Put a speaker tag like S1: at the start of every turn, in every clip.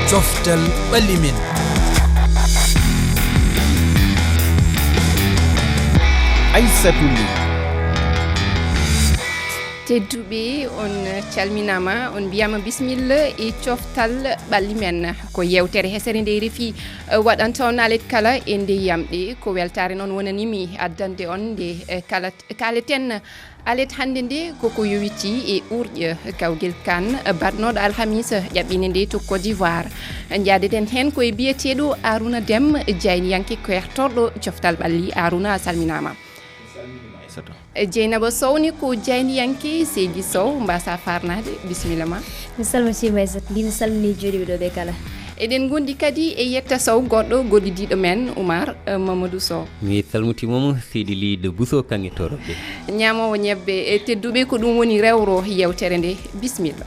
S1: Coftal-ɓalli men. Aysatu Li.
S2: Tedduɓe on calminama on mbiyama bisimilla e Coftal-ɓalli men ko yewtere hesere nde RFI waɗanta on alet kala e nde yamɗe ko weltare noon wonanimi addande on nde kaleten alet hande nde koko yowitii e urƴe kawgel kan batnoɗo alhamisa ƴaɓɓine nde to Koddiwaar jaadeten hen koye biyeteɗo Arouna Deme jayniyanke ko hertorɗo Coftal-ɓalli. Arouna a salminama. Dieynaba Sow ni ko jayniyanke Seydi Sow mbasa farnade bisimilla ma.
S3: mi salmitima Aysatu Li mi salmini jooɗiɓe ɗo ɓe kala.
S2: eɗen gondi kadi e yetta Sow goɗɗo gollidiɗo men Oumar Mamadou Sow.
S4: mi salmitimamo Seydi Li de Bousso kange toroɓe
S2: ñamowo ñebbe e tedduɓe ko ɗum woni rewro yewtere nde bisimilla.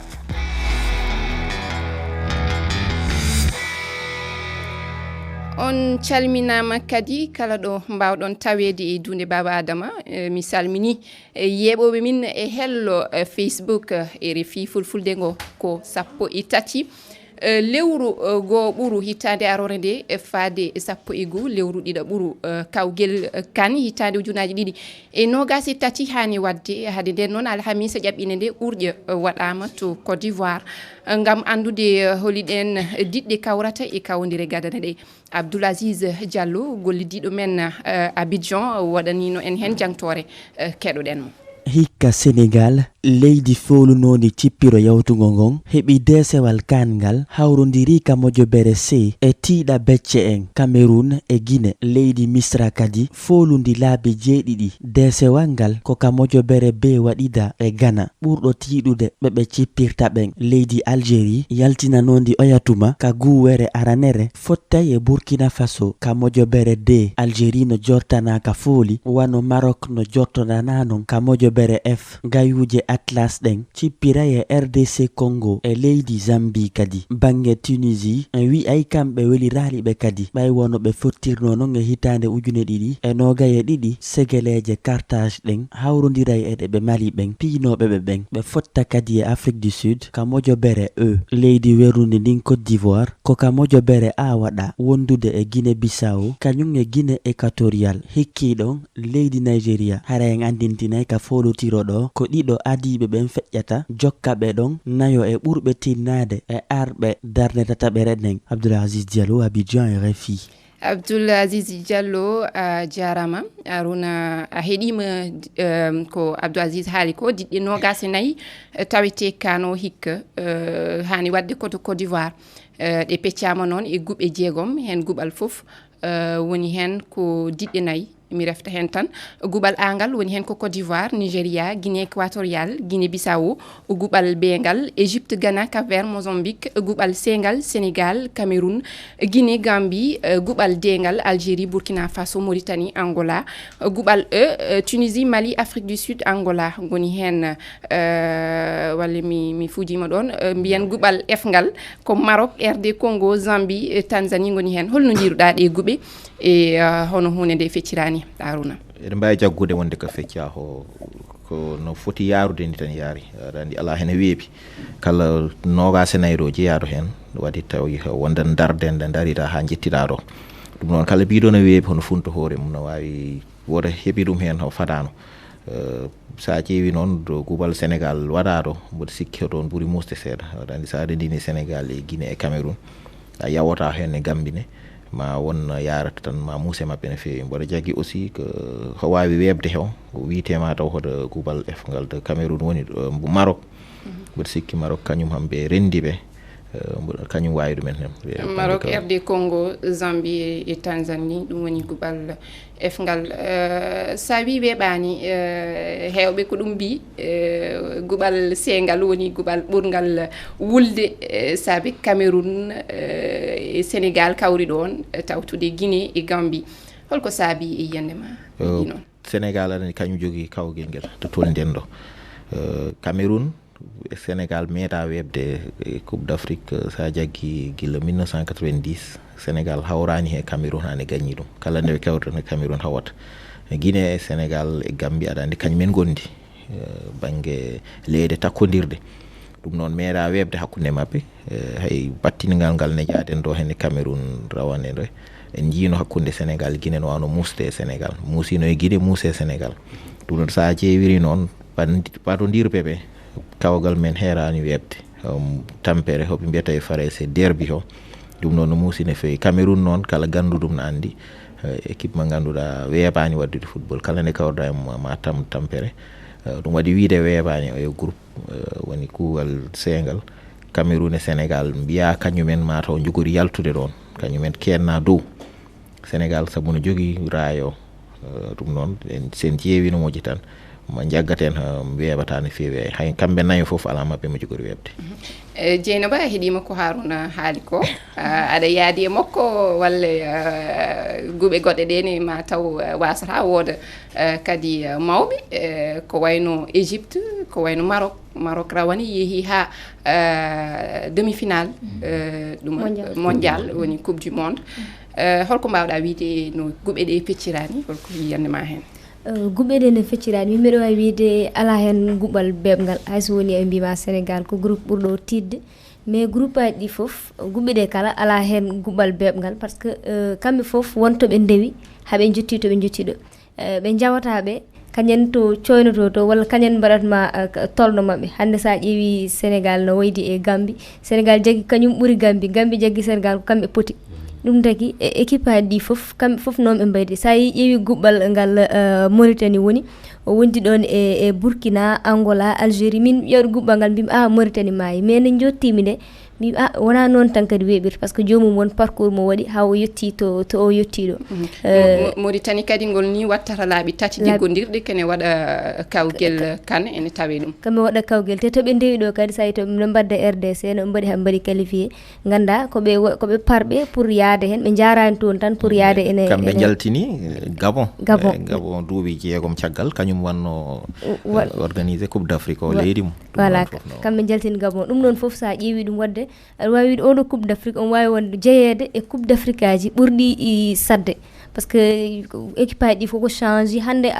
S2: On calminama kadi kala ɗo mbawɗon tawede e dunde Baba Adama. Mi salmini yeɓoɓe min e hello Facebook RFI Fulfulde ngo ko 13 lewru go ɓuru hitande arore nde faade 11 lewru ɗiɗo ɓuru kawgel kan hitande ujunaji ɗiɗi e nogas e tati hani wadde hade nden noon alhamisa ƴaɓɓine nde urƴe waɗama to Koddiwaar ngam andude holiɗen diɗɗe kawrata e kawdire gadana ɗe. Abdoulaziz Diallo gollidiɗo men Abidjan waɗanino en hen jangtore keɗoɗen mo.
S5: hikka Sénégal leydi folunodi sippiro yawtugo ngon heɓi desewal kangal hawrodiri ka mojobere C e tiiɗa becce en Cameroun e Guinée. leydi Misra kadi folundi laabi jeeɗiɗi desewal ngal ko ka mojobere B waɗida e Ghana ɓurɗo tiiɗude ɓeɓe cippirta ɓen. leydi Algérie yaltinanondi oyatuma ka guwere aranere fottay e Burkina Faso ka mojobere D. Algérie no jortana ka fooli wano Maroc no jortonananon ka mojobere F. gayuje Atlas ɗen cippiray e RDC Congo e leydi Zambie kadi. bange Tunisie en wi'ay kamɓe weliraliɓe kadi ɓay wono ɓe fottirno non e hitande ujune ɗiɗi e nogaye ɗiɗi segeleje Carthage ɗen hawrodiray e ɗe ɓe mali ɓen piinoɓe ɓe ɓen ɓe fotta kadi e Afrique du Sud ka mojobere E. leydi werrude ndin Côte d'Ivoire ko ka mojobere A waɗa wondude e Guinée Bissau kañum e Guinée équatorial. hikkiɗon leydi Nigeria hara en andintinay ka foolotiroɗo ko ɗiɗo adiɓe ɓen feƴƴata jokka ɓe ɗon nayo e ɓurɓe tinnade e arɓe darde tataɓere ɗen. Abdoulaziz Diallo, Abidjan, RFI.
S2: Abdoulaziz Diallo a jarama. Arouna a heɗima ko Abdoulaziz haali ko diɗɗe nogas e nayyi tawete kano hikka hani wadde koto Koddiwaar ɗe peccama noon e guɓe 6 hen guɓal foof woni hen ko diɗɗe nayyi mi refta hen tan. guɓal angal woni hen ko Koddiwaar, Nigéria, Guinée équatoriale, Guinée Bissau. guɓal bengal Égypte, Ghana, Cap-Vert, Mozambique. guɓal sengal Sénégal, Cameroun, Guinée, Gambie. guɓal dengal Algérie, Burkina Faso, Mauritanie, Angola. guɓal E Tunisie, Mali, Afrique du Sud, Angola goni hen walla mi fujima ɗon. mbiyen guɓal F ngal ko Maroc, RD Congo, Zambie, Tanzanie goni hen. holno jiiruɗa ɗe guɓe e hono hunde nde feccirani Arouna?
S6: eɗen mbawi jaggude wonde ko fecca ko no foti yarude ni tan yaari andi ala hen weeɓi kala nogas e nayyi jeeyaɗo hen waɗi tawi wonde darde nde darita ha jettiɗa ɗo. ɗum noon kala biɗo no weeɓi hono funto hoore mum no wawi woto heeɓi ɗum hen o fadano. sa ƴeewi noon do guɓal Sénégal waɗaɗo mboɗo sikki ɗon ɓuuri musde seeɗa waɗa andi sa adindini Sénégal e Guinée e Cameroun a yawata hen e Gambine ma won yarata tan ma muuse mabɓe no feewi. mboɗo jaggi aussi ko wawi webde hen o wiitema taw hoto guɓal F ngal de Cameroun woni Maroc. mboɗo sikki Maroc kañum hamɓe rendiɓe kañum wawi ɗumen hen.
S2: Maroc, RD Congo, Zambie e Tanzanie ɗum woni guɓal F ngal. sa wi weeɓani hewɓe ko ɗum mbi guɓal C ngal woni guɓal ɓurgal wulde saabi Cameroun e Sénégal kawri ɗon tawtude Guinée e Gambie. holko saabi e yiyande ma noon?
S6: Sénégal aɗani kañum jogui kawgel ngel to tol nden ɗo. Cameroun Sénégal meeɗa webde Coupe d'Afrique sa jaggi gila 1990 Sénégal hawrani he Cameroun hane gagni ɗum kala nde ɓe kewta no Cameroun hawata. Guinée e Sénégal e Gambie aɗa andi kañumen gondi banggue leyde takkodirde ɗum noon meeɗa weɓde hakkunde maɓɓe hay battiningal ngal ne jaaden ɗo henne Cameroun rawane ɗo en jiino hakkunde Sénégal Guinée no wano musde e Sénégal muusino e Guinée muuse e Sénégal ɗum noon sa ƴeewiri noon paɗodirɓe ɓe kawgal men heerani weɓde tampere hoɓe mbiyata e Faranse derby o ɗum noon no muusi no fewi Cameroun noon kala ganduɗum no andi équipe mo ganduɗa weeɓani waddude football kala nde kawruɗa ma tampere ɗum waɗi wiide weeɓani e groupe woni kuugal seengal Cameroun e Sénégal mbiya kañumen mataw jogori yaltude ɗon kañumen kenna dow Sénégal sabu no jogui raayo ɗum noon sen ƴeewi no moƴƴi tan mo jaggaten weeɓata no fewi hay kamɓe nayo foof ala mabɓe mo jogori weɓde
S2: Dieynaba a heeɗima ko Haruna haali ko aɗa yaadi e makko walla guɓe goɗɗe ɗene ma taw wasata wooda kadi mawɓe ko wayno Égypte ko wayno Maroc rawani yeehi ha demi final ɗum mondial woni coupe du monde holko mbawɗa wiide no guɓe ɗe peccirani holko yiyandema hen
S3: guɓe ɗe no feccirani min mbiɗa wawi wiide ala hen guɓal beɓgal hayso woni e mbima Sénégal ko groupe ɓurɗo tidde mais groupe aji ɗi foof guɓe ɗe kala ala hen guɓal beɓgal par ce que kamɓe foof wontoɓe ndewi haɓe jetti toɓe jettiɗo ɓe jawataɓe kañen to coynoto to walla kañen mbaɗatma tolno mabɓe hande sa ƴeewi Sénégal no waydi e Gambie Sénégal jaggi kañum ɓuuri Gambie jaggi Sénégal ko kamɓe poti ɗum tagi équipe aji ɗi foof kamɓe foof noon ɓe mbaydi sa ƴeewi guɓɓal ngal Mauritanie woni o wondi ɗon e Burkina Angola Algérie min ƴewɗo guɓɓal ngal mbimi Mauritanie maayi mais nde jottimi nde mbimi wona noon tan kadi weeɓirta par ce que jomum won parcours mo waɗi ha o yetti to o yettiɗo
S2: Mauritanie kadi ngol ni wattata laaɓi tati liggodirɗe kene waɗa kawguel kan ene tawe ɗum
S3: kamɓe waɗa kawguel te toɓe ndewi ɗo kadi sa to no mbadda RDC no mbaɗi ha mbaɗi qualifié ganda koɓe parɓe pour yaade hen ɓe jarani toon tan pour yaade ene
S6: kamɓe jaltini Gabon duuɓi 6 caggal kañum wanno organisé coupe d'Afrique o leydi mum
S3: voilà kamɓe jaltini Gabon ɗum noon foof sa ƴeewi ɗum wadde aɗa wawi wiide oɗo coupe d'Afrique on wawi wonde jeeyede e coupe d'Afrique aji ɓurɗi sadde par ce que équipe aji ɗi fof ko change hande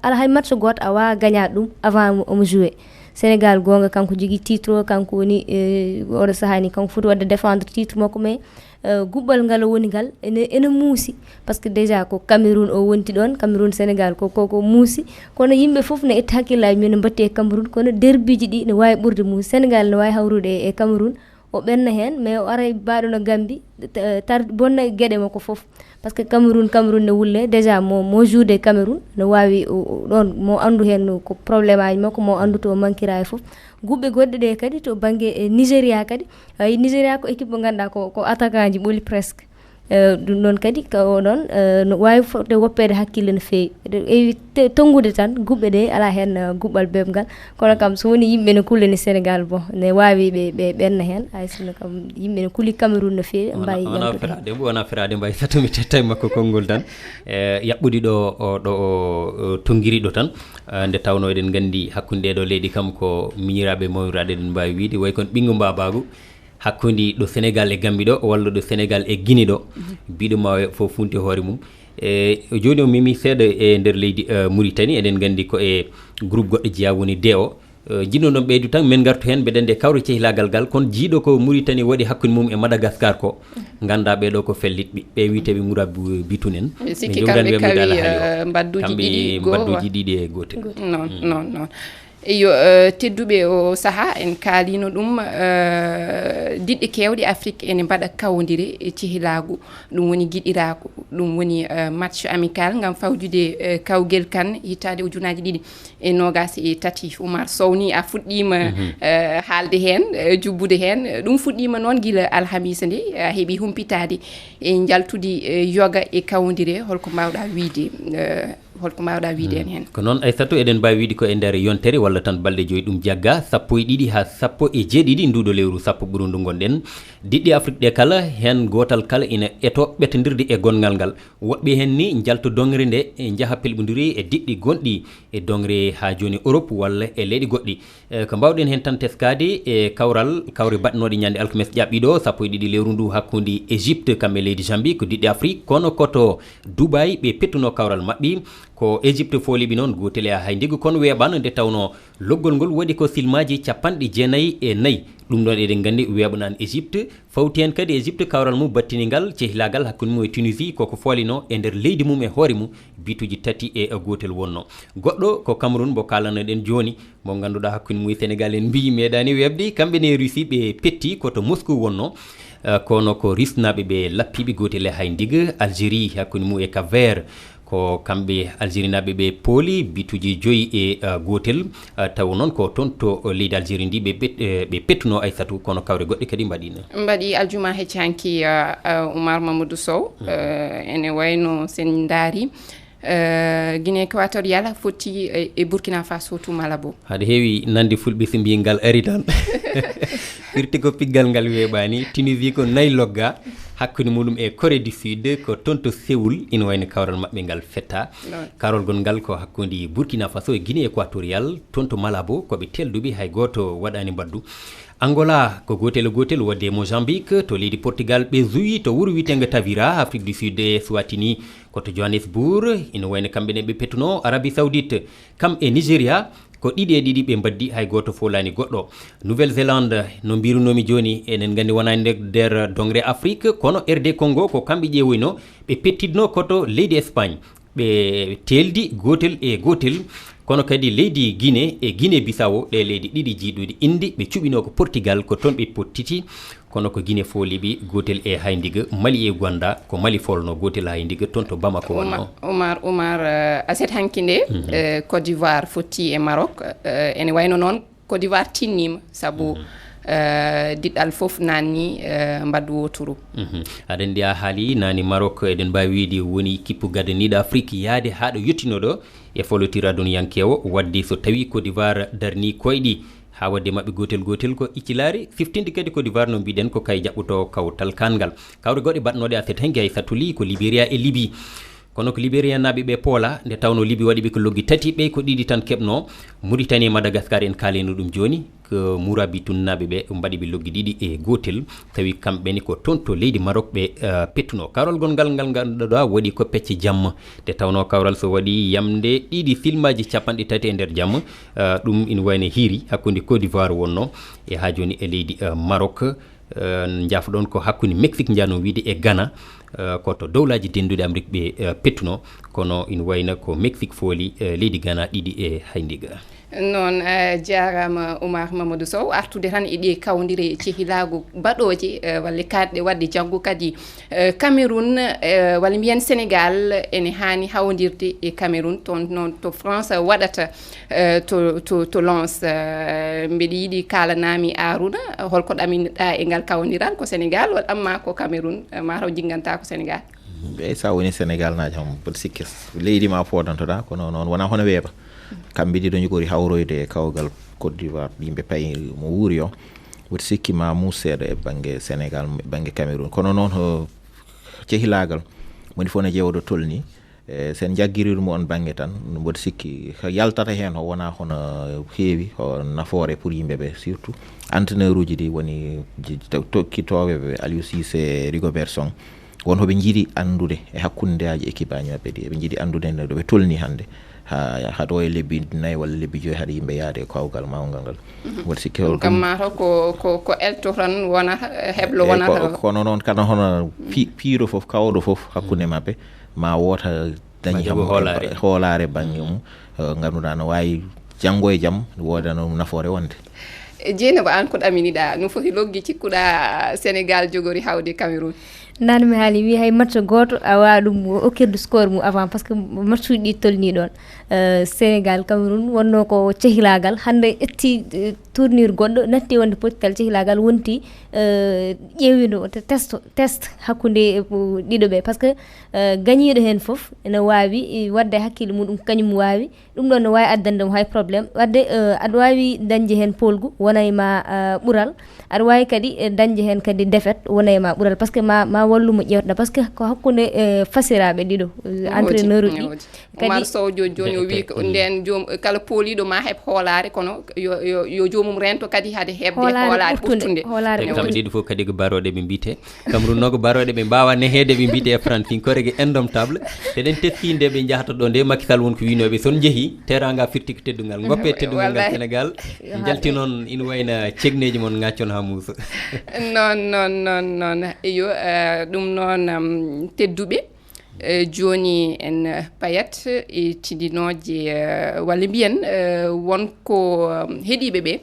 S3: ala hay match goto a wawa gagnade ɗum avant omo joué Sénégal gonga kanko jogui titre o kanko woni oɗo sahani kanko foti wadde défendre titre makko mais guɓɓal ngal woni ngal ene muusi par ce que déjà ko Cameroun o wonti ɗon Cameroun Sénégal ko muusi kono yimɓe foof ne itta hakkillaji mumen ne mbatti e Cameroun kono derbiji ɗi ne wawi ɓurde muusi Sénégal ne wawi hawrude e Cameroun o ɓenna hen mais o aray mbaɗo no Gambie tar bonna gueɗe makko foof par ce que Cameroun ne wulle déjà mo joude Cameroun no wawi ɗon mo andu hen ko probléme aji makko mo andu to manquira e foof guɓɓe goɗɗe ɗe kadi to banggue Nigéria kadi Nigéria ko équipe mo ganduɗa ko attaquant ji ɓooli presque ɗum ɗon kadi ko oɗon no wawi fode woppede hakkille no fewi ewi tongude tan guɓɓe ɗe ala hen guɓɓal beɓgal kono kam so woni yimɓe ne kullani Sénégal bon ne wawi ɓe ɓenna hen hay sinno kam yimɓe ne kuuli Cameroun no fewi mbawi
S4: wona ferade mbawi satumi tettay makko konngol tan yaɓɓude ɗo tonguiriɗo tan nde tawno eɗen gandi hakkude ɗo leydi kam ko miñiraɓe mawiraɗe eɗen mbawi wiide way kon ɓingu mbabagu hakkude ɗo Sénégal e Gambie ɗo walla ɗo Sénégal e Guinée ɗo mbiɗo ma fof funti hoore mum joni o mimi seeɗa e nder leydi Mauritanie eɗen gandi ko e groupe goɗɗo jeeya woni D o jinno ɗon ɓeydu tan min gartu hen mbeɗen nde kawre cehilagal ngal kono jiiɗo ko Mauritanie waɗi hakkude mum e Madagascar ko ganda ɓeɗo ko fellitɓe ɓe witeɓe Mourabi Bitun en
S2: sikki kamɓe kawi mbadduji
S4: ɗiɗi e gotel
S2: non eyo tedduɓe o saaha en kaalino ɗum diɗɗe kewɗe Afrique ene mbaɗa kawodire e cehilagu ɗum woni guiɗiraku ɗum woni match amical gam fawjude kawguel kan hittade ujunaji 2023 Oumar Sow ni a fuɗɗima haalde hen jubbude hen ɗum fuɗɗima noon guila alhamisa nde a heeɓi humpitade e jaltude yoga e kawodire holko mbawɗa wiide en hen
S4: ko noon Aysatu eɗen mbawi wiide ko e nder yontere walla tan balɗe joyi ɗum jagga 12 ha 17 nduɗo lewru sappo ɓuru ndu gonɗen diɗɗi Afrique ɗe kala hen gotal kala ina eto ɓetodirde e gongal ngal woɓɓe hen ni jalto dongre nde jaaha pelɓodiri e diɗɗi gonɗi e dongre ha joni Europe walla e leyɗi goɗɗi ko mbawɗen hen tan teskade e kawre batnoɗe ñande alkames ƴaɓɓiɗo 12 lewru ndu hakkude Égypte kamɓe leydi Zambie ko diɗɗi Afrique kono koto Dubai ɓe pettuno kawral mabɓe ko Égypte fooliɓe noon gotel e haydigo kono weeɓano nde tawno loggol ngol waɗi ko silmaji 94 ɗum ɗon eɗen gandi weeɓanan Égypte fawti hen kadi Égypte kawral mum battinigal cehilagal hakkude mum e Tunisie koko foolino e nder leydi mum e hoore mum bituji 3 e gotel wonno goɗɗo ko Cameroun mo kalanoɗen joni mo ganduɗa hakkude mum e Sénégal en mbi meeɗani webde kamɓe ne Russie ɓe petti koto Moscou wonno kono ko risnaɓe ɓe lappiɓe gotel e haydiga Algérie hakkude mum e Cap-Vert ko kamɓe Algérie naɓe ɓe pooli bituji 5 e gotel taw noon ko toon to leydi Algérie ndi ɓe pettuno Aysatu kono kawre goɗɗe kadi
S2: mbaɗi aljuma heccanki Oumar Mamadou Sow ene wayno sen daari Guinée équatoriale foti e Burkina Faso tumala bo
S4: haɗa heewi nande fulɓe so mbi ngal ari tan firti ko piggal ngal weeɓani Tunisie ko 4 logga hakkude muɗum e Corée du Sud ko toon to Séoul ina wayno kawral maɓɓe ngal fetta karol gon ngal ko hakkude Burkina Faso e Guinée équatoriale toon to Malabo koɓe telduɓe hay goto waɗani mbaddu Angola ko gotel wadde Mozambique to leydi Portugal ɓe zuyi to wuro witenga Tavira Afrique du Sud e Swatini koto Johannesburg ina wayno kamɓene ɓe pettuno Arabie Saoudite kam e Nigéria ko ɗiɗi ɓe mbaddi hay goto folani goɗɗo Nouvelle-Zélande no mbirunomi joni enen gandi wonani nder dongre Afrique kono RD Congo ko kamɓe ƴeewoyno ɓe pettidno koto leydi Espagne ɓe teldi gotel e gotel kono kadi leydi Guinée e Guinée Bissau ɗe leydi ɗiɗi jiiɗuɗi indi ɓe cuɓino ko Portugal ko toon ɓe pottiti kono ko Guinée fooliɓe gotel e haydiga Mali e Gwanda ko Mali folno gotel haydiga toon to Bamako wonno
S2: Oumar aset hanki nde Koddiwaar fotti e Maroc ene wayno noon Koddiwaar tinnima sabu diɗɗal fof nanni mbaddu woturu
S4: aɗa andi a haali nani Maroc eɗen mbawi wiide woni kippu gadaniɗo Afrique yaade haɗo yettino ɗo e folotiraɗon yankewo wadde so tawi Koddiwaar darni koyɗi ha wadde mabɓe gotel ko iccilari siftinde kadi Koddiwaar no mbiɗen ko kay jaɓɓoto kawtal-kangal kawre goɗɗe batnoɗe aset hanki Aysatu Li ko Libéria e Libye kono ko Libéria naɓe ɓe poola nde tawno Libye waɗi ɓe ko loggi tati ɓe ko ɗiɗi tan keɓno Mauritanie e Madagascar en kaleno ɗum joni ko Mourabitoun naɓe ɓe mbaɗi ɓe loggi ɗiɗi e gotel tawi kamɓene ko toon to leydi Maroc ɓe pettuno karol gongal ngal ganduɗa waɗi ko pecce jamma nde tawno kawral so waɗi yamde ɗiɗi filmaji 30 e nder jamma ɗum ina wayno hiiri hakkude Côte d'Ivoire wonno e ha joni e leydi Maroc jafɗon ko hakkude Mexique jano wiide e Ghana koto dowlaji denduɗe Amérique ɓe pettuno kono ina wayno ko Mexique fooli leydi Ghana ɗiɗi e haydiga
S2: noon jarama Oumar Mamadou Sow artude tan e ɗi kawdire e cehilago baɗoje walla kaɗɗe wadde janggo kadi Cameroun walla mbiyen Sénégal ene hani hawdirde e Cameroun toon noon to France waɗata to Lens mbeɗa yiiɗi kalanami Arouna holko ɗaminoɗa e ngal kawdiral ko Sénégal walla amma ko Cameroun mataw jigganta ko Sénégal
S6: ɓe sa woni Sénégal naji ham mboɗo sikki leydi ma podantoɗa kono noon wona hono weeɓa kamɓe ɗiɗo jogori hawroyde e kawgal Côte d'Ivoire yimɓe payi mo wuuri o woto sikki ma museeɗo e banggue Sénégal e banggue Cameroun kono noon cehilagal woni fof ne ƴeewoɗo tolni sen jagguiriɗum on banggue tan mboɗo sikki yaltata hen o wona hono heewi o nafoore pour yimɓeɓe surtout entraîneur uji ɗi woni tokkitoɓeɓe Aliou Cissé Rigobert Song won hoɓe jiiɗi andude e hakkundeaji équipe aji mabɓe ɗi eɓe jiiɗi andude nde ɗo ɓe tolni hannde haɗo e lebbi 4 walla lebbi 5 haɗa yimɓe yaade e kawgal mawngal ngal woto sikki
S2: kam mataw ko elto tan wonata heblo wonata
S6: kono noon kana hono piiro fof kawɗo fof hakkunde mabɓe ma woota dañi hoolare banggue mum ganduɗa no wawi janggo e jaam wodano nafoore wonde
S2: Dieynaba an ko ɗaminiɗa no foti loggi cikkuɗa Sénégal jogori hawde Cameroun
S3: nane mi haali wi hay match goto a wawa ɗum okkirde score mum avant par ce que match uji ɗi tolni ɗon Sénégal Cameroun wonno ko cehilagal hande ƴetti tournure goɗɗo natti wonde potital cehilagal wonti ƴeewido test hakkude ɗiɗo ɓe par ce que gañiɗo hen foof ene wawi wadde hakkille muɗum kañum wawi ɗum ɗon ne wawi addandemo hay probléme wadde aɗa wawi dañde hen polgu wonay ma ɓuural aɗa wawi kadi dañde hen kadi défaite wonay ma ɓuural par ce que ma wallumo ƴewtoɗa par ce que ko hakkude fasiraɓe ɗiɗo entraîneur uji
S2: kadi Oumar Sow joni kañum wi nden kala pooliɗo ma heɓ hoolare kono yo jomum rento kadi hade heɓde hoolare ɓurtunde
S4: kamɓe ɗiɗi fof kadi ko baroɗe ɓe mbiyete Cameroun nogo baroɗe ɓe mbawa nehede ɓe mbiyete e francinkorege indomptable eɗen teski nde ɓe jahata ɗo nde Macky Sall wonko winoɓe son jeehi teranga firti ko teddugal goppe teddugal ngal Sénégal jalti noon ina wayna cegneji mon gaccon ha muusa
S2: non yo ɗum noon tedduɓe joni en payat e tindinoje walla mbiyen wonko heeɗiɓe ɓe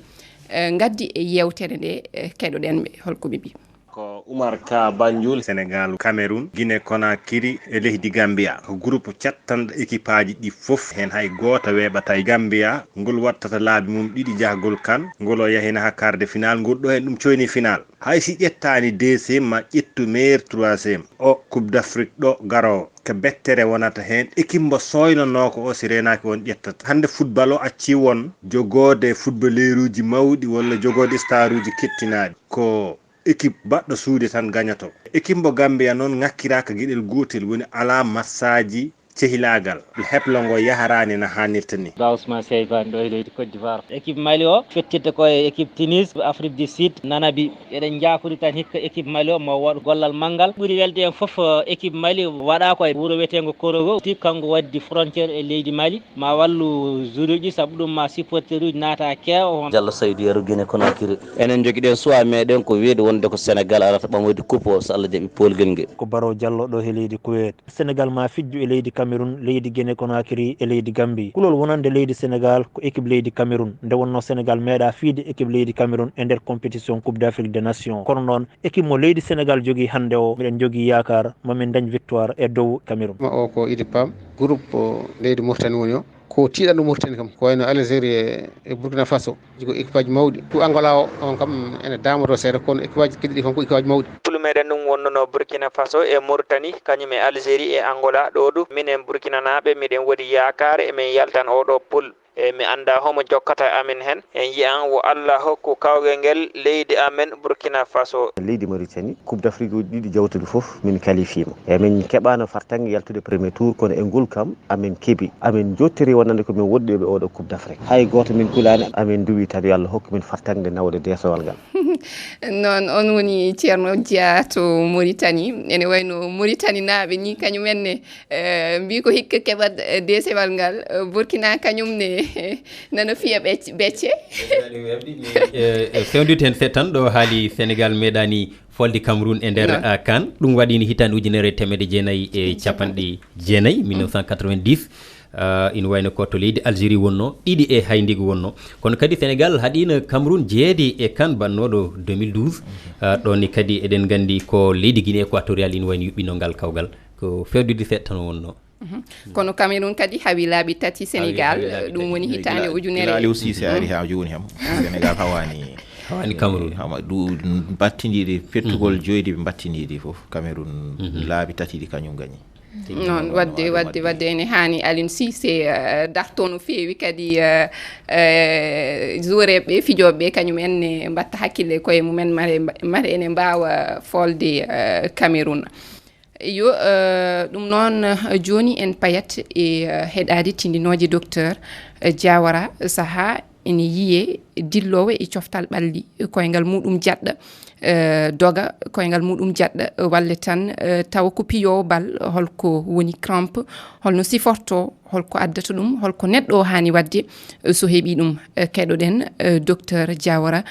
S2: gaddi e yewtere nde keɗoɗen ɓe holko ɓe mbi
S7: ko Oumar Ka Banjul Sénégal Cameroun Guinée Conakry e leydi Gambia ko groupe cattanɗo équipe aji ɗi fof hen hay goto weɓata e Gambia ngol wattata laabi mum ɗiɗi jahgol kan ngol o yahina ha quart de finale ngol ɗo hen ɗum coyni final hay si ƴettani deuxiéme ma ƴettu meilleur troisiéme o coupe d'Afrique ɗo garowo ko bettere wonata hen équipe mbo soynano ko o si renaki won ƴettata hande football o acci won jogode footballeur uji mawɗi walla jogode star uji kettinaɗi ko équipe baɗɗo suude tan gagnato équipe mbo Gambia noon ŋakkiraka gueɗel gotel woni ala massaji cehilagal heɓlo ngo yaharani no hannirta ni
S8: Ousmane Seyban ɗo e leydi Koddiwaar équipe Mali o fettirde koye équipe Tunis Afrique du Sud nanabi eɗen jakori tan hikka équipe Mali o mo waɗ gollal manggal ɓuuri welde en foof équipe Mali waɗa koye wuuro wiyetengo Korogo ti kanko waddi frontiére e leydi Mali ma wallu joueur uji saabu ɗum ma supporteur uji naata keewa
S9: Diallo Saydou Yero Guinée Conakry enen joguiɗen choix meɗen ko wiide wonde ko Sénégal arata ɓamoyde coupe o so Allah jaaɓi polguel nguel
S10: ko Baro Diallo ɗo e leydi Kuwait Sénégal ma fijju e leydi Cameroun leydi Guinée Conakry e leydi Gambie kulol wonande leydi Sénégal ko équipe leydi Cameroun nde wonno Sénégal meeɗa fiide équipe leydi Cameroun e nder compétition coupe d'Afrique des nations kono noon équipe mo leydi Sénégal jogui hande o miɗen jogui yakar mamin dañ victoire e dow Cameroun
S11: o ko Idi Pam groupe leydi Mauritanie woni o ko tiiɗanɗo Mauritanie kam ko wayno Algérie e Burkina Faso jigo équipe aji mawɗi ko Angola o on kam ene damoto seeɗa kono équipe aji kadi ɗi kam ko équipe aji mawɗi
S12: meɗen ɗum wonnono Burkina Faso e Mauritanie kañum e Algérie e Angola ɗo ɗum minen Burkina naɓe miɗen waɗi yakare emin yaltan oɗo pool e mi anda homo jokkata amin hen en yiyan wo Allah hokku kawgal ngel leydi amen Burkina Faso
S9: leydi Mauritanie coupe d'Afrique uji ɗiɗi jawtuɗi foof min qualifiima e min keɓano fartange yaltude premier tour kono e ngol kam amin keeɓi amin jottiri wonande komin woɗɗoɓe oɗo coupe d'Afrique hay goto min kulani amin duwi tan yo Allah hokku min fartange nawde desowal ngal
S2: non on woni ceerno Dia to Mauritanie ene wayno Mauritanie naaɓe ni kañumenne mbi ko hikka keɓat desewal ngal Burkina kañumne nano fiya becce
S4: fewndide hen seeɗa tan ɗo haali Sénégal meeɗani folde Cameroun e nder CAN ɗum waɗino hitande ujunere temedde jeenayyi e capanɗe jeenayyi 1990 ina wayno ko to leydi Algérie wonno ɗiɗi e hayndigo wonno kono kadi Sénégal haɗino Cameroun jeedi e CAN bannoɗo 2012 ɗonni kadi eɗen gandi ko leydi Guinée équatorial ina wayno yuɓɓino ngal kawgal ko fewdude seeɗa tan wonno
S2: kono Cameroun kadi hawi laabi tati Sénégal ɗum woni hitande ujunere
S6: Aliou Cissé ari ha joni ham Sénégal hawani
S4: Cameroun
S6: du battidiɗi pettugol joydi ɓe battidiɗi foof Cameroun laabi tati ɗi kañum gañi
S2: non wadde ene hani Aliou Cissé darto no feewi kadi joueureɓe fijoɓe kañum enne mbatta hakkille koye mumen mare ene mbawa folde Cameroun yo ɗum noon joni en payat e heɗade tindinoje docteur Diawara saaha ene yiye dillowo e Coftal-ɓalli koyngal muɗum jaɗɗa doga koyngal muɗum jaɗɗa walle tan tawa ko piyowo bal holko woni crampe holno siforto holko addata ɗum holko neɗɗo o hani wadde so heeɓi ɗum keɗoɗen docteur Diawara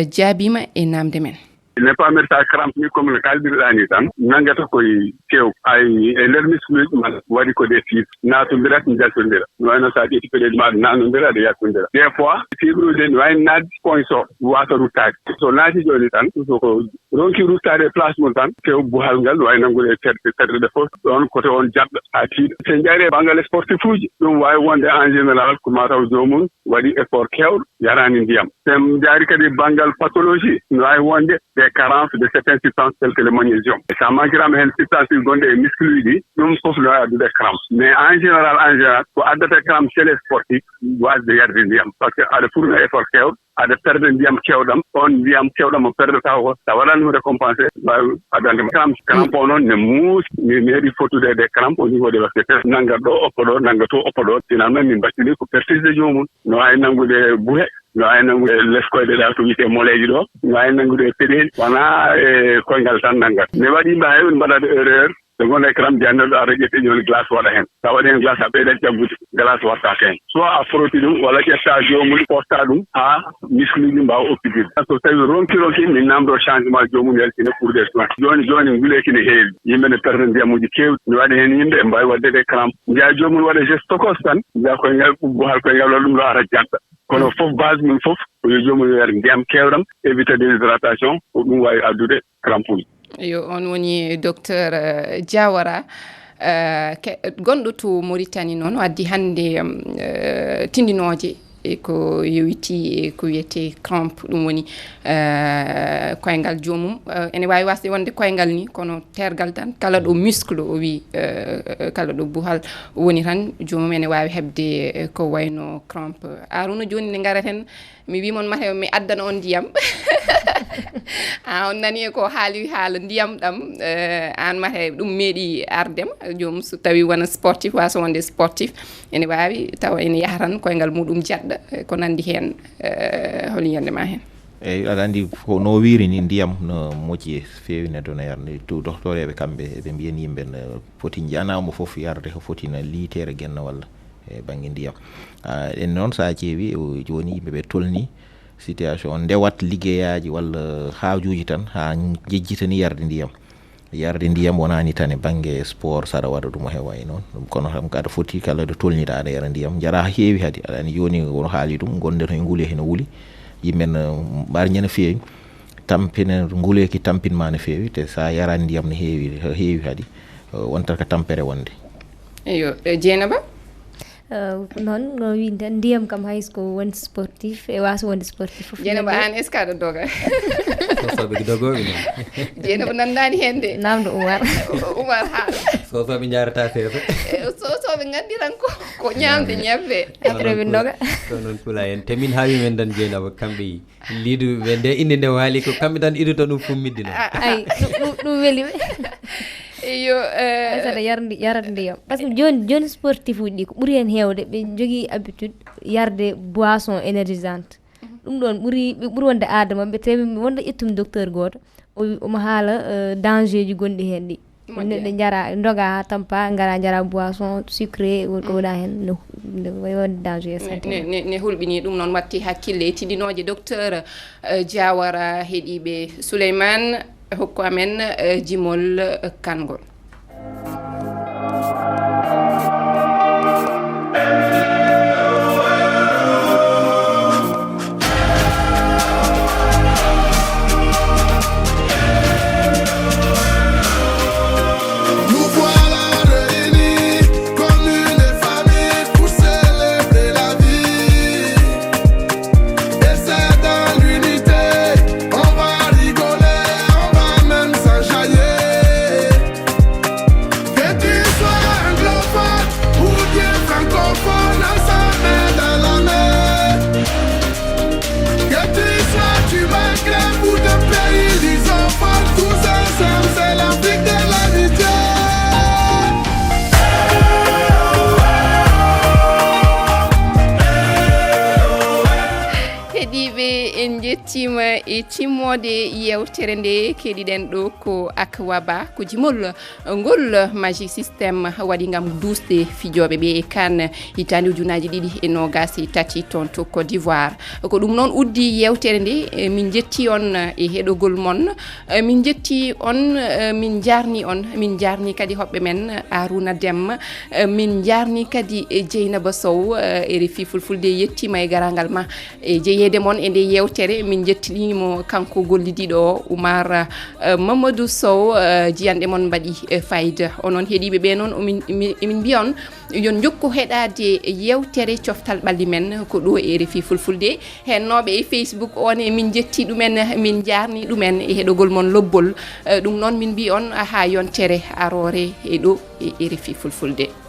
S2: jaabima e namde men
S13: ne pamirta crampe ni comme no kaldirɗani tan nangata koye tew ay e nder muscluji man waɗi ko des fibres naatodira to jaltodira no wayno sa ƴetti peɗeji maɗa nanodira aɗa yakkondira des fois fibre uji ne wayno nadde point so wasa ruttade so naati joni tan soko ronki ruttade e place mum tan tew buhal ngal no wawi nangude tedde fof ɗon côté on jaɗɗa ha tiiɗa so jaari e banggal sportif uji ɗum wawi wonde en général ko mataw jomum waɗi effort kewɗo yarani ndiyam sen jaari kadi banggal pathologie no wawi wonde des carences de certaines substances telles que le magnésium et ça manquirama hen substance gonɗe e muscle ɗi ɗum fof no wawi addude crampe mais en général ko addata crampe chez les sportifs wasde yarde ndiyam par ce que aɗa fourna effort kewɗo aɗa perde ndiyam kewɗam on ndiyam kewɗam o perdata ko sa waɗani ɗum récompensé mbawi addande crampe o noon ne muusi mi heeɗi fottude des crampe au niveau de la CPS nanngat ɗo oppa ɗo nannga to oppa ɗo finalement min battini ko pertise joomum no wawi nanngude buhe no wawi nanngude leskoyɗe ɗa to wiyete moleji ɗo no wawi nanngude peɗeli wona e koyngal tan nanngat mi waɗi mbawi mbaɗade erreur so gonɗo e crampe jannoɗo aɗa ƴetti joni glace waɗa hen sa waɗi hen glace a ɓeyɗat jaggude glace watta hen soit a frotti ɗum walla ƴetta jomum posta ɗum ha muscle uji mbawa oppitide so tawi ronki min namdo changement jomum yaltine pour des soins joni nguleki ne heewi yimɓe ne perde ndiyamuji kewɗi mi waɗa hen yimɓe e mbawi wadde des crampe jeeya jomum waɗa geste tokos tan jeeya koyngal ɓubbal koyngal waɗa ɗum ɗo ara jaɗɗa kono fof base mum fof ko yo jomum yar ndiyam kewɗam évita déshydratation ko ɗum wawi addude crampe uji.
S2: Yo on woni docteur Diawara gonɗo to Mauritanie noon waddi hannde tindinoje e ko yowitii e ko wiyete crampe ɗum woni koyngal joomum ene wawi wasde wonde koyngal ni kono tergal tan kala ɗo muscle o wi kala ɗo buhal woni tan joomum ene wawi hebde ko wayno crampe Aruna joni nde garaten mi wimon mate mi addana on ndiyam on nani ko haali haala ndiyam ɗam an mate ɗum meeɗi ardem joomum so tawi wona sportif wasa wonde sportif ene wawi tawa ene yaha tan koyngal muɗum jaɗɗa ko nandi hen hol yiyandema hen
S6: eyyi aɗa andi ko no wiiri ni ndiyam no moƴƴi feewi neɗɗo no yarde to doctoreɓe kamɓe eɓe mbiyen yimɓe no foti janamo foof yarde ko foti no litere guenna walla e banggue ndiyam en noon sa ƴeewi joni yimɓeɓe tolni situation ndewat liggeyaji walla haajuji tan ha jejjitani yarde ndiyam wonani tan e banggue sport saɗa waɗa ɗum o heewa e noon ɗum kono kam aɗa foti kala ɗo tolniɗa aɗa yara ndiyam jara heewi haadi aɗa andi joni wono haali ɗum gonde to e nguule heno wuuli yimɓe no ɓarña no feewi tampina nguleki tampinma no feewi te sa yarani ndiyam no heewi haadi wontat ko tampere wonde
S2: eyo Dieynaba
S3: noon no winde ndiyam kam haysko won sportif e wasa wonde sportif
S2: Dieynaba an est ce que aɗa doga
S4: sosoɓe dogoɓe noon
S2: Dieynaba nandani hen de
S3: namdo Oumar
S2: haala
S4: sosoɓe jarata feeso
S2: sosoɓe gandiran ko ñamde ñebbe
S3: après ɓe doga
S4: ko noon pula en te min haawi men dan Dieynaba kamɓe liiduɓe nde inde nde waali ko kamɓe tan iduta ɗum fummidde no
S3: ay ɗum weliɓe
S2: yo
S3: saɗa yarata ndiyam par ce que joni sportif uji ɗi ko ɓuuri hen hewde ɓe jogui habitude yarde boisson énergisante ɗum ɗon ɓe ɓuuri wonde aada mabɓe tawi wonde ƴettum docteur goto omo haala danger ji gonɗi hen ɗi neɗɗo jara doga ha tampa gara jara boisson sucré ko wona hen no wonde danger santé
S2: ne hulɓini ɗum noon watti hakkille e tindinoje docteur Diawara heeɗiɓe Souleymane hokku amen jimol kangol tima e timmode yewtere nde keɗiɗen ɗo ko akwaba ko jimol ngol magic système waɗi gam dusde fijoɓe ɓe e kan hitande ujunaji ɗiɗi e nogas e tati toon to Koddiwaar ko ɗum noon uddi yewtere nde min jetti on e heɗogol mon min jetti on min jarni on min jarni kadi hoɓɓe men Aruna Demma min jarni kadi Dieynaba Sow RFI Fulfulde yettima e garangal ma e jeyede mon e nde yewtere min jettinimo kanko gollidiɗo o Oumar Mamadou Sow jiyanɗe mon mbaɗi fayida onon heeɗiɓe ɓe noon emin mbiya on yon jokku heɗade yewtere Coftal-ɓalli men ko ɗo e RFI Fulfulde hennoɓe e Facebook on e min jetti ɗumen min jarni ɗumen e heɗogol mon lobbol ɗum noon min mbi on ha yontere arore e ɗo e RFI Fulfulde